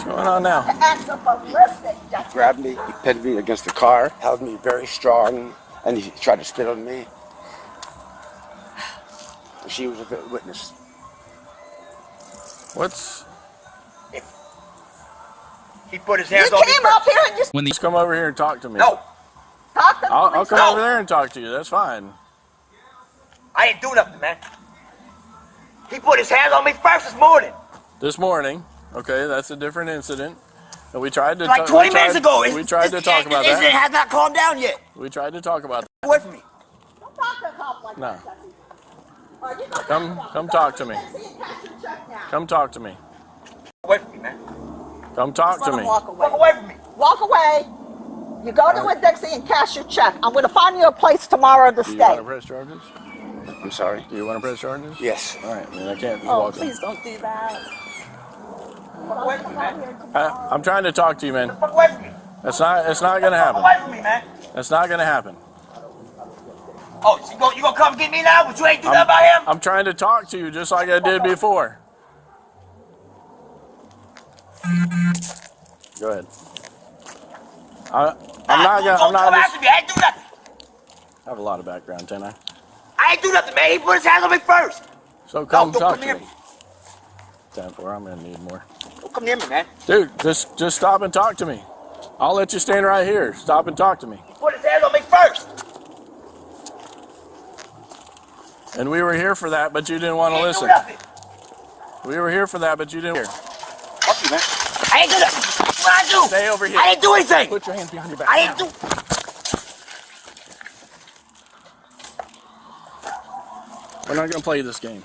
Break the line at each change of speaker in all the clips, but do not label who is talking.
going on now?
He grabbed me, he pinned me against the car, held me very strong, and he tried to spit on me. She was a witness.
What's...
He put his hands on me. You came up here and you...
Just come over here and talk to me.
No.
Talk to me. I'll come over there and talk to you. That's fine.
I didn't do nothing, man. He put his hands on me first this morning.
This morning. Okay, that's a different incident. And we tried to...
Like 20 minutes ago.
We tried to talk about that.
It has not calmed down yet.
We tried to talk about that.
Away from me.
Don't talk to a cop like
No.
that.
Come talk to me. Come talk to me.
Away from me, man.
Come talk to me.
Walk away.
Walk away from me.
Walk away. You go to a Dixie and cash your check. I'm going to find you a place tomorrow to
Do you
stay.
want to press charges?
I'm sorry?
Do you want to press charges?
Yes.
All right, then I can't just
Oh,
walk
please don't do that.
Away from me, man.
I'm trying to talk to you, man.
Walk away from me.
It's not going to happen.
Away from me, man.
It's not going to happen.
Oh, so you gonna come get me now, but you ain't do that about him?
I'm trying to talk to you just like I did before. Go ahead. I'm not
after me. I ain't do nothing.
I have a lot of background, don't I?
I ain't do nothing, man. He put his hands on me first.
So come
don't
talk
come
to
near
me. 10-4, I'm going to need more.
Don't come near me, man.
Dude, just stop and talk to me. I'll let you stand right here. Stop and talk to me.
He put his hands on me first.
And we were here for that, but you didn't want to listen. We were here for that, but you didn't hear.
Fuck you, man. I ain't do nothing. What I do?
Stay over here.
I didn't do anything.
Put your hands behind your back.
I didn't do.
We're not going to play this game.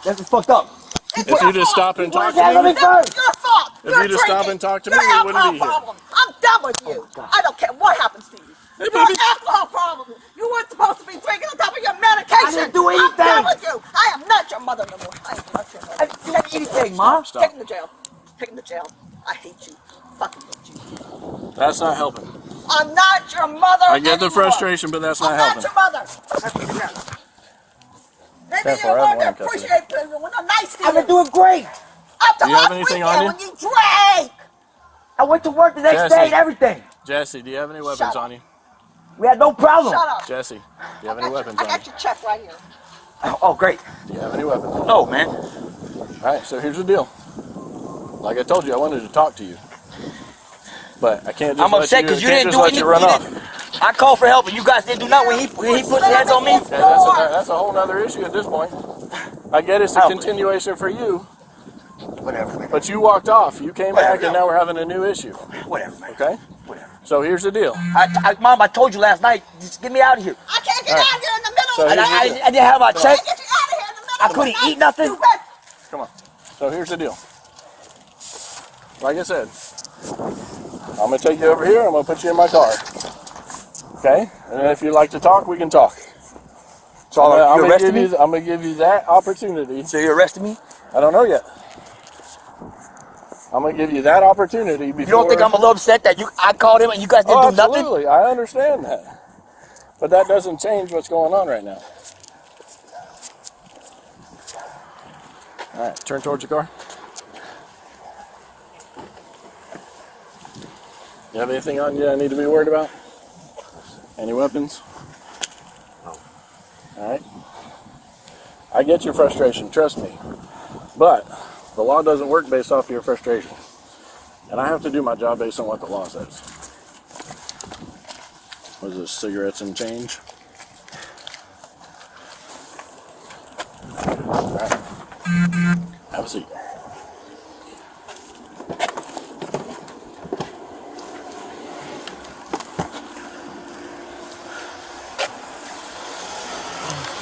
That's fucked up.
If you just stop and talk to me,
It's your fault.
if you just stop and talk to me, we wouldn't be here.
I'm done with you. I don't care what happens to you. Your alcohol problem. You weren't supposed to be drinking on top of your medication.
I didn't do anything.
I'm done with you. I am not your mother no more. I am not your mother.
I didn't do anything, Mom.
Stop.
Take him to jail. Take him to jail. I hate you. Fucking hate you.
That's not helping.
I'm not your mother
I get the
anymore.
frustration, but that's not
I'm
helping.
not your mother. Maybe
That's
you
all right,
learn to
I'm gonna
appreciate people when I'm nice to you.
I've been doing great.
Up to
Do you have
last
anything
weekend
on you?
when you drank.
I went to work the next
Jesse.
day and everything.
Jesse, do you have any weapons
Shut up.
on you?
We had no problem.
Shut up.
Jesse, do you have any weapons
I
on you?
got your check right here.
Oh, great.
Do you have any weapons on you?
No, man.
All right, so here's the deal. Like I told you, I wanted to talk to you. But I can't just
I'm upset because you didn't do anything.
run off.
I called for help and you guys didn't do nothing when he put his hands on me.
Okay, that's a whole other issue at this point. I get it's a continuation for you,
Whatever, man.
but you walked off. You came back, and now we're having a new issue.
Whatever, man.
Okay?
Whatever.
So here's the deal.
Mom, I told you last night, just get me out of here.
I can't get
All right.
out of here in the middle
So
of the
here's
night.
the deal.
I didn't have my
I
check.
can't get you out of here in the middle
I
of the
couldn't
night.
eat nothing.
Stupid.
Come on. So here's the deal. Like I said, I'm going to take you over here. I'm going to put you in my car. Okay? And then if you'd like to talk, we can talk. So I'm going to give you that opportunity.
So you arrested me?
I don't know yet. I'm going to give you that opportunity before...
You don't think I'm a little upset that I called him and you guys didn't do nothing?
Absolutely. I understand that. But that doesn't change what's going on right now. All right, turn towards your car. You have anything on you I need to be worried about? Any weapons?
No.
All right. I get your frustration, trust me. But the law doesn't work based off your frustration. And I have to do my job based on what the law says. What is this, cigarettes and change? All right. Have a seat.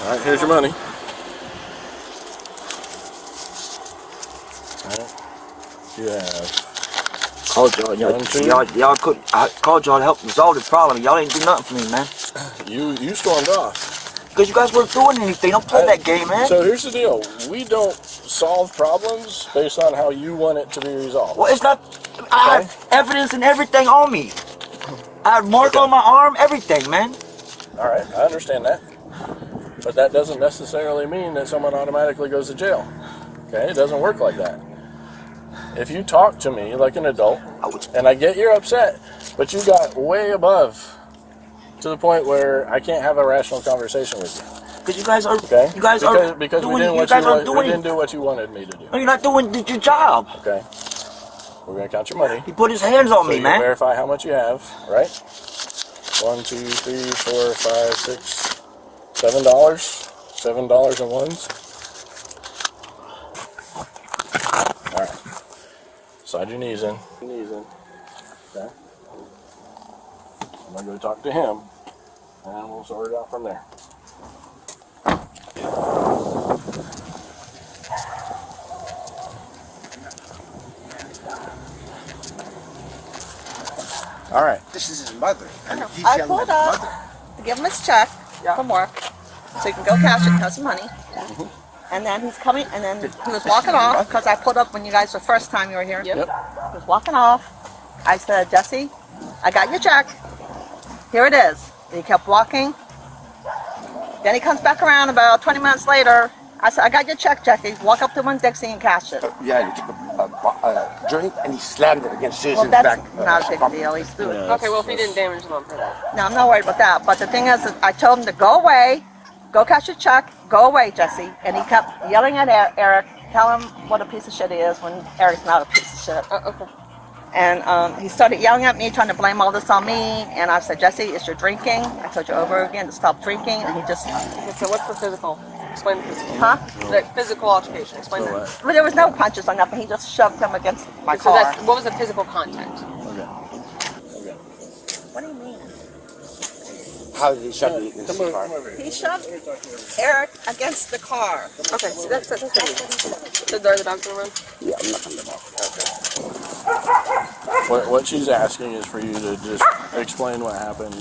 All right, here's your money. All right. You have...
Called y'all couldn't. I called y'all to help resolve the problem. Y'all ain't do nothing for me, man.
You stormed off.
Because you guys weren't doing anything. Don't play that game, man.
So here's the deal. We don't solve problems based on how you want it to be resolved.
Well, it's not. I have evidence and everything on me. I have mark on my arm, everything, man.
All right, I understand that. But that doesn't necessarily mean that someone automatically goes to jail. Okay, it doesn't work like that. if you talk to me like an adult, and I get you're upset, but you got way above to the point where I can't have a rational conversation with you.
Because you guys are,
Okay? Because
doing,
we didn't do what you wanted me to do.
No, you're not doing your job.
Okay. We're gonna count your money.
He put his hands on
So
me,
you
man.
verify how much you have, right? 1, 2, 3, 4, 5, 6, $7. $7 and ones. All right. Slide your knees in. Okay. I'm gonna go talk to him, and we'll sort it out from there. All right.
This is his mother. And he's
I
yelling
pulled
at his
up
mother.
to give him his check from work, so he can go cash it, have some money. And then he's coming, and then he was walking off, because I pulled up when you guys, the first time you were here.
Yep.
He was walking off. I said, Jesse, I got your check. Here it is. And he kept walking. Then he comes back around about 20 minutes later. I said, I got your check, Jesse. Walk up to him, Dixie, and cash it.
Yeah, he took a drink and he slammed it against Susan's
Well, that's
back.
not a big deal. He's through it.
Okay, well, if he didn't damage the bumper, then.
No, I'm not worried about that. But the thing is, that I told him to go away, go cash your check, go away, Jesse. And he kept yelling at Eric, tell him what a piece of shit he is when Eric's not a piece of shit.
Okay.
And he started yelling at me, trying to blame all this on me. And I said, Jesse, it's your drinking. I told you over again to stop drinking. And he just,
Okay, so what's the physical? Explain the physical.
huh?
The physical altercation. Explain
So
that.
what?
But there was no punches or nothing. He just shoved him against my
So
car.
that's, what was the physical contact?
Okay. Okay.
What do you mean?
How did he shove me in his car?
He shoved Eric against the car.
Okay, so that's what he said. So are the dogs gonna run?
Yeah, I'm not coming back.
What she's asking is for you to just explain what happened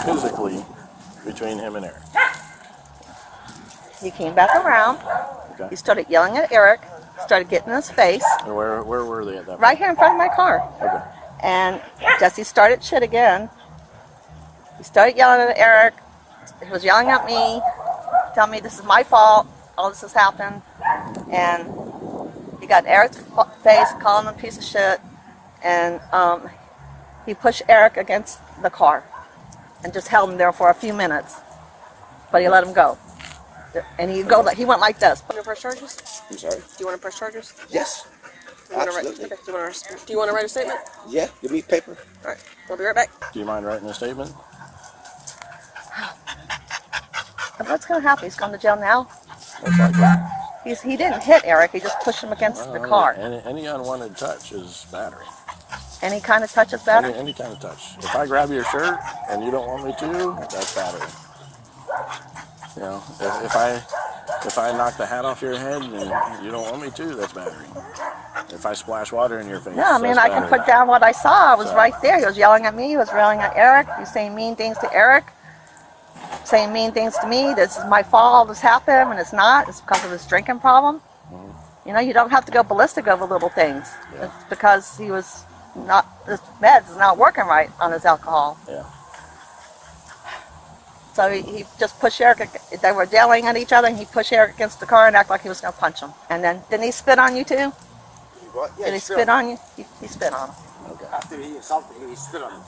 physically between him and Eric.
He came back around.
Okay.
He started yelling at Eric, started getting in his face,
And where were they at that point?
right here in front of my car.
Okay.
And Jesse started shit again. He started yelling at Eric. He was yelling at me, telling me this is my fault, all this has happened. And he got in Eric's face, calling him a piece of shit. And he pushed Eric against the car and just held him there for a few minutes. But he let him go. And he went like this.
You want to press charges?
I'm sorry?
Do you want to press charges?
Yes.
You wanna write,
Absolutely.
okay. Do you want to write a statement?
Yeah, give me paper.
All right, we'll be right back.
Do you mind writing a statement?
What's going to happen? He's going to jail now?
Most likely.
He didn't hit Eric. He just pushed him against the car.
Any unwanted touch is battery.
Any kind of touch is better?
Any kind of touch. If I grab your shirt and you don't want me to, that's battery. You know, if I knock the hat off your head and you don't want me to, that's battery. If I splash water in your face,
No, I mean,
that's
I can
battery.
put down what I saw. I was
So-
right there. He was yelling at me. He was yelling at Eric. He was saying mean things to Eric. Saying mean things to me. This is my fault. All this happened, and it's not. It's because of his drinking problem. You know, you don't have to go ballistic over little things.
Yeah.
It's because he was not, his meds is not working right on his alcohol.
Yeah.
So he just pushed Eric. They were yelling at each other, and he pushed Eric against the car and acted like he was going to punch him. And then, didn't he spit on you too?
What? Yeah,
Did he spit on you? He spit on him.
After he assaulted me, he spit on me.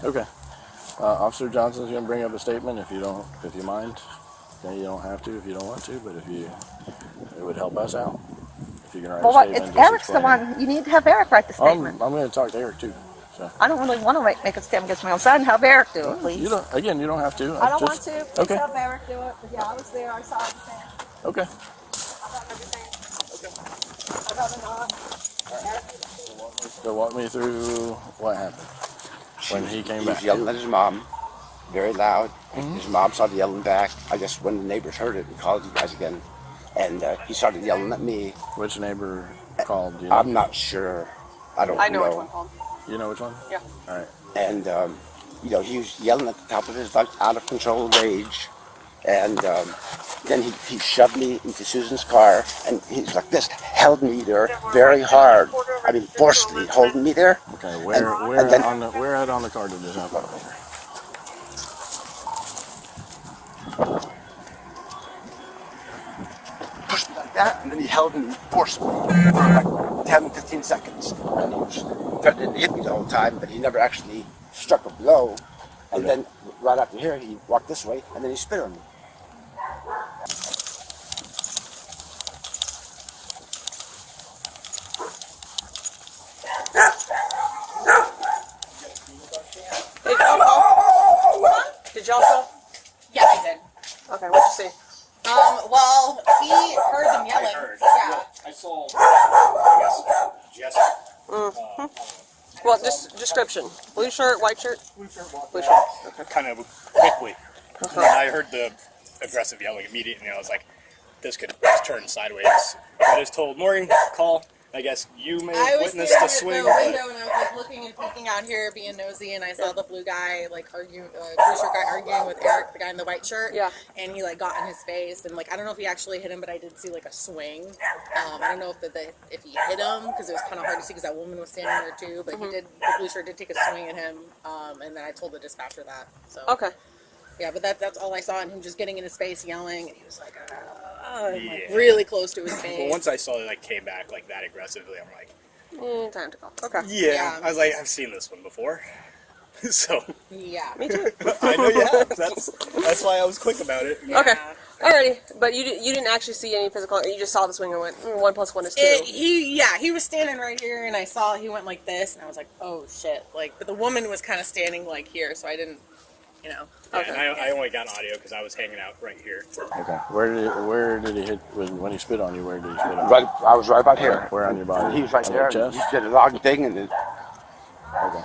Okay. Officer Johnson's gonna bring up a statement if you mind. Okay, you don't have to if you don't want to, but it would help us out if you can write
Well,
a
what?
statement.
It's
just
Eric's the
explaining.
one. You need to have Eric write the statement.
I'm gonna talk to Eric too. So.
I don't really want to make a statement against my own son. Have Eric do it, please.
You don't. Again, you don't have to.
I don't
Just-
want to. Please
Okay.
have Eric do it. But yeah, I was there. I saw everything.
Okay.
I'd rather not.
So walk me through what happened when he came
He
back.
was yelling at his mom, very loud. His mom started yelling back. I guess when the neighbors heard it, we called you guys again. And he started yelling at me.
Which neighbor called? Do you know?
I'm not sure. I don't know.
I know which one called.
You know which one?
Yeah.
All right.
And, you know, he was yelling at the top of his, like, out of control rage. And then he shoved me into Susan's car, and he was like this, held me there very hard. I mean, forcefully holding me there.
Okay. Where on the car did this happen?
Pushed me like that, and then he held me forcefully for like 10, 15 seconds. And he was threatening to hit me the whole time, but he never actually struck a blow. And then right after here, he walked this way, and then he spit on me.
Hey, did y'all call? Did y'all call?
Yeah, I did.
Okay, what'd you see?
Well, he heard them yelling. Yeah.
I saw, I guess, Jesse.
Well, just description. Blue shirt, white shirt?
Blue shirt walked
Blue
out,
shirt.
kind of quickly. And I heard the aggressive yelling immediately, and I was like, this could turn sideways. I just told Morgan, call. I guess you may
I
have
was
witnessed
standing
the swing.
at the window and I was like looking and peeking out here, being nosy, and I saw the blue guy like arguing, blue shirt guy arguing with Eric, the guy in the white shirt.
Yeah.
And he like got in his face, and like I don't know if he actually hit him, but I did see like a swing. I don't know if he hit him because it was kind of hard to see because that woman was standing there too. But he did. The blue shirt did take a swing at him, and then I told the dispatcher that. So.
Okay.
Yeah, but that's all I saw, and him just getting in his face, yelling, and he was like, like
Yeah.
really close to his face.
Well, once I saw it like came back like that aggressively, I'm like,
Time to call. Okay.
yeah. I was like, I've seen this one before. So
Yeah.
Me too.
I know you have. That's why I was quick about it.
Okay. Alrighty. But you didn't actually see any physical, you just saw the swing and went, 1 + 1 is 2.
He was standing right here, and I saw he went like this, and I was like, oh shit, like, but the woman was kind of standing like here, so I didn't, you know.
Yeah,
Okay.
and I only got audio because I was hanging out right here.
Okay. Where did he hit when he spit on you? Where did he spit on you?
Right, I was right about here.
Where on your body?
He was right
On
there.
your
And
chest?
he did a long thing, and then,
Okay.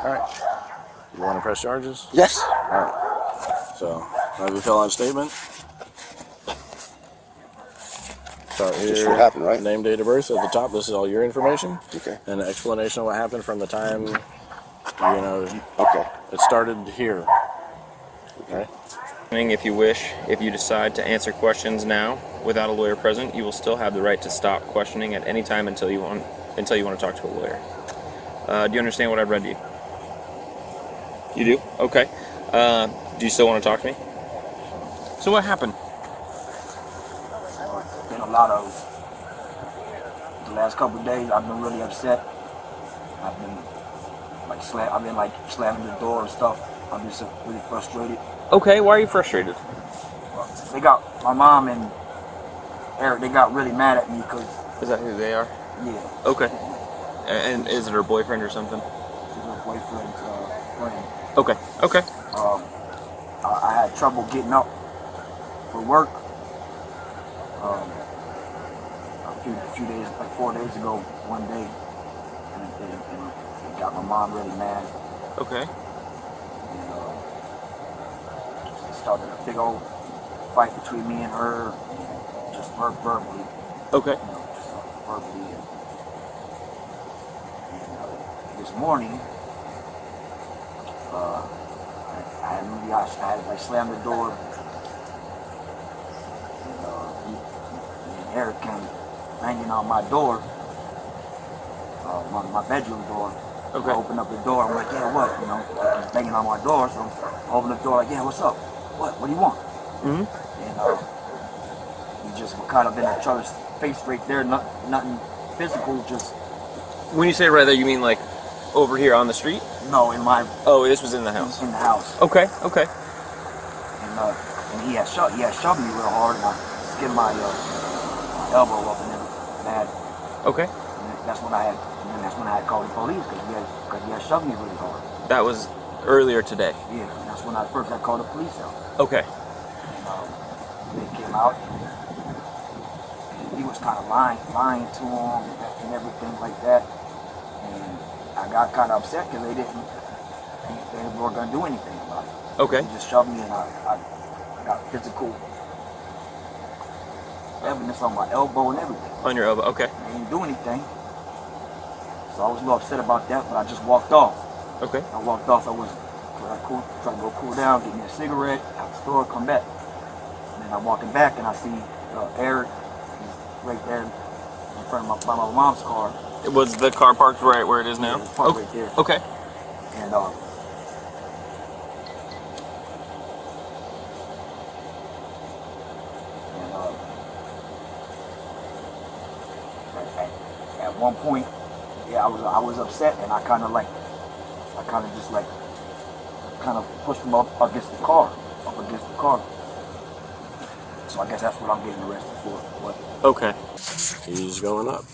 All right. You want to press charges?
yes.
All right. So, have you fill out a statement? Start here.
Just what happened, right?
Name, date of birth at the top. This is all your information.
Okay.
And an explanation of what happened from the time,
Okay.
it started here. Okay.
If you wish, if you decide to answer questions now without a lawyer present, you will still have the right to stop questioning at any time until you want to talk to a lawyer. Do you understand what I've read to you? You do? Okay. Do you still want to talk to me? So what happened?
Been a lot of the last couple of days. I've been really upset. I've been slamming the door and stuff. I'm just really frustrated.
Okay, why are you frustrated?
They got my mom and Eric. They got really mad at me because
Is that who they are?
yeah,
Okay. And is it her boyfriend or something?
she's her boyfriend's friend.
Okay. Okay.
I had trouble getting up for work. A few days, like 4 days ago, one day, and it got my mom really mad.
Okay.
And it started a big old fight between me and her, just verbally,
Okay.
just verbally. And this morning, I slammed the door. And Eric came banging on my door, my bedroom door.
Okay.
I opened up the door. I'm like, yeah, what? He's banging on my door. So I opened the door, like, yeah, what's up? What do you want?
Mm-hmm.
And we just were kind of in each other's face right there. Nothing physical, just
When you say right there, you mean like over here on the street?
no in my
Oh, this was in the house.
in the house.
Okay. Okay.
And he had shoved me real hard, and I skinned my elbow up and then bad.
Okay.
And that's when I had called the police because he had shoved me really hard.
That was earlier today.
Yeah, and that's when I first had called the police out.
Okay.
And they came out. And he was kind of lying to him and everything like that. And I got kind of upset because they weren't gonna do anything about it.
Okay.
He just shoved me, and I got physical evidence on my elbow and everything.
On your elbow. Okay.
They didn't do anything. So I was a little upset about that, but I just walked off.
Okay.
I walked off. I tried to go cool down, get me a cigarette, out the store, come back. And then I'm walking back, and I see Eric. He's right there in front of by my mom's car.
Was the car parked right where it is now?
Yeah, it's parked right there.
Okay.
And one point, yeah, I was upset, and I kind of pushed him up against the car. So I guess that's what I'm getting arrested for. But
Okay.
He's going up.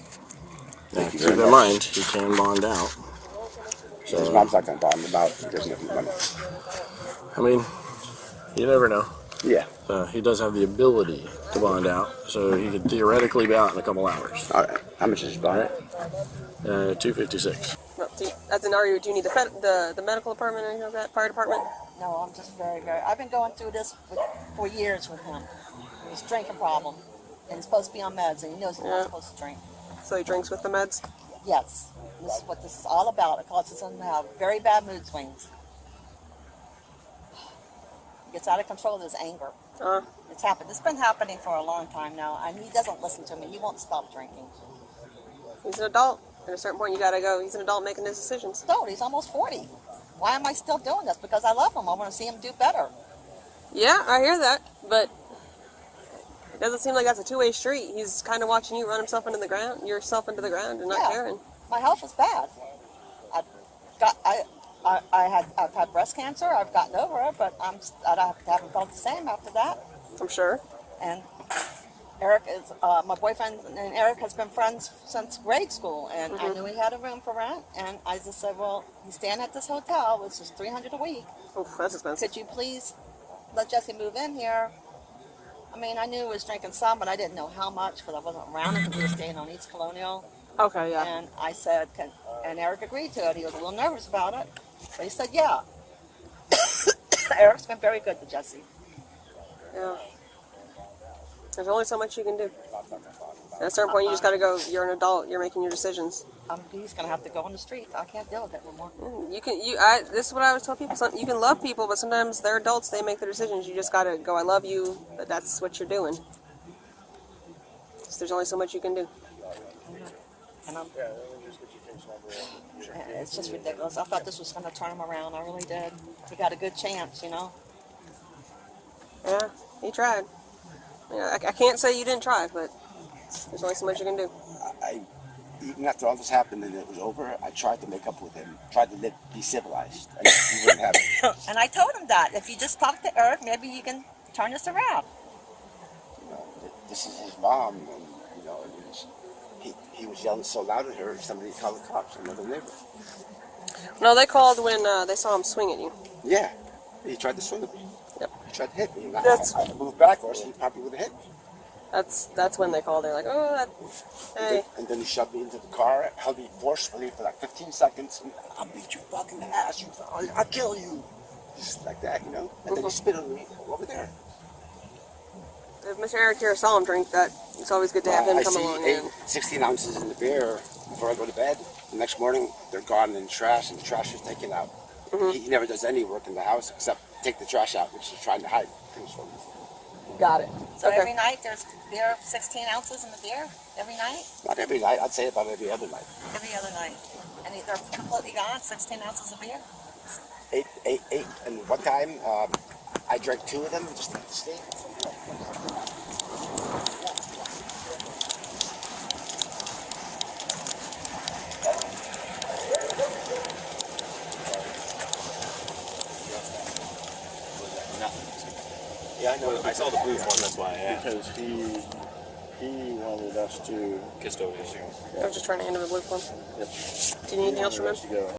Now,
Thank you
keep
very
in
much.
mind, he can bond out.
His mom's not going to bond him out. He doesn't have the money.
I mean, you never know.
Yeah.
He does have the ability to bond out, so he could theoretically be out in a couple hours.
All right. How much is his bond?
$256.
Well, as an RU, do you need the medical department or anything like that? Fire department?
No, I'm just very. I've been going through this for years with him. His drinking problem, and he's supposed to be on meds, and he knows he's not supposed to drink.
So he drinks with the meds?
Yes, this is what this is all about. It causes him to have very bad mood swings. He gets out of control with his anger. It's happened. It's been happening for a long time now, and he doesn't listen to me. He won't stop drinking.
He's an adult. At a certain point, you gotta go. He's an adult making his decisions.
Dude, he's almost 40. Why am I still doing this? Because I love him. I want to see him do better.
Yeah, I hear that, but it doesn't seem like that's a two-way street. He's kind of watching you run himself into the ground, yourself into the ground, and not caring.
My health is bad. I've had breast cancer. I've gotten over it, but I haven't felt the same after that.
I'm sure.
And Eric is my boyfriend, and Eric has been friends since grade school. And I knew he had a room for rent, and I just said, "Well, he's staying at this hotel, which is $300 a week.
Oh, that's expensive.
Could you please let Jesse move in here?" I mean, I knew he was drinking some, but I didn't know how much because I wasn't around him because he was staying on East Colonial.
Okay, yeah.
And I said, and Eric agreed to it. He was a little nervous about it, but he said, yeah. Eric's been very good to Jesse.
Yeah. There's only so much you can do. At a certain point, you just gotta go. You're an adult. You're making your decisions.
He's gonna have to go on the streets. I can't deal with it anymore.
This is what I always tell people. You can love people, but sometimes they're adults. They make their decisions. You just gotta go. I love you, but that's what you're doing. So there's only so much you can do.
And it's just ridiculous. I thought this was gonna turn him around. I really did. He got a good chance, you know.
Yeah, he tried. I can't say you didn't try, but there's only so much you can do.
Even after all this happened and it was over, I tried to make up with him, tried to be civilized, and he wouldn't have it.
And I told him that if you just talk to Eric, maybe you can turn this around.
You know, this is his mom, and you know, he was yelling so loud at her, somebody called the cops, another neighbor.
No, they called when they saw him swing at you.
Yeah, he tried to swing at me.
Yep.
He tried to hit me. And
That's-
I moved back, or else he probably would have hit me.
That's when they called. They're like, oh, hey.
And then he shoved me into the car, held me forcefully for like 15 seconds, and I'll beat you fucking ass, I'll kill you. Just like that, you know? And then he spit on me over there.
If Mr. Eric here saw him drink that, it's always good to have him
I
come
see
along.
16 ounces in the beer before I go to bed. The next morning, they're gone in the trash, and the trash is taken out. He never does any work in the house except take the trash out, which he's trying to hide things from me.
Got it.
So
Okay.
every night there's beer, 16 ounces in the beer? Every night?
Not every night, I'd say about every other night.
Every other night. And they're completely gone, 16 ounces of beer?
Eight. And one time, I drank 2 of them just to stay. Yeah, I know.
I saw the blue one, that's why I asked.
Because he wanted us to.
Custodian.
I was just trying to hand him a blue one.
Yep.
Do you need anything else from him?
To go.